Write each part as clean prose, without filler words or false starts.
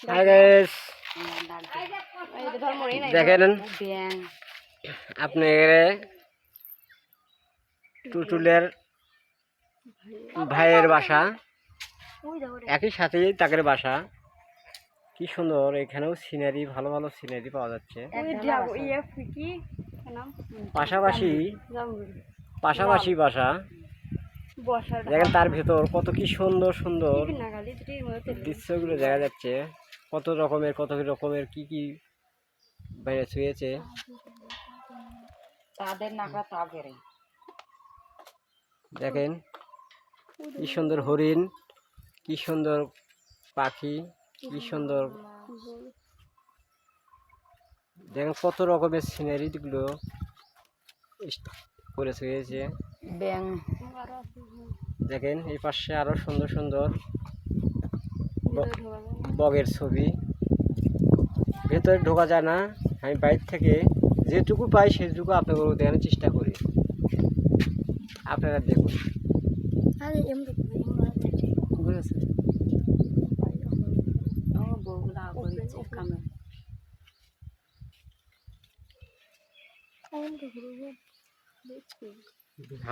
Hi guys, দেখেন আপনি টুটুলের ভাইয়ের বাসা, একই সাথেই তাদের বাসা। কি সুন্দর, এখানেও সিনারি, ভালো ভালো সিনারি পাওয়া যাচ্ছে। পাশাপাশি পাশাপাশি বাসা, দেখেন তার ভেতর কত কি সুন্দর সুন্দর দৃশ্যগুলো দেখা যাচ্ছে। কত রকমের কি কি বাইরে ছুঁয়েছে তাদের নাকা তা করে। দেখেন কি সুন্দর হরিণ, কি সুন্দর পাখি, কি সুন্দর। দেখেন কত রকমের সিনারি গুলো করে ছুঁয়েছে। ব্যাং দেখেন এই পাশে আরো সুন্দর সুন্দর বগের ছবি। ভেতরে ঢোকা যায় না, আমি বাইরে থেকে যেটুকু পাই সেটুকু আপনাদের দেখানোর চেষ্টা করি, আপনারা দেখুন।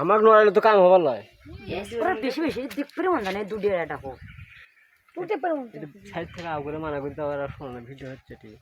আমার নড়ালে তো কাম হবার নয়, বেশি বেশি দিক করে মনে নেই দুটি এটা হোক সাইড থেকে আগুনে মানা করতে আবার শোনা ভিডিও হচ্ছে ঠিক।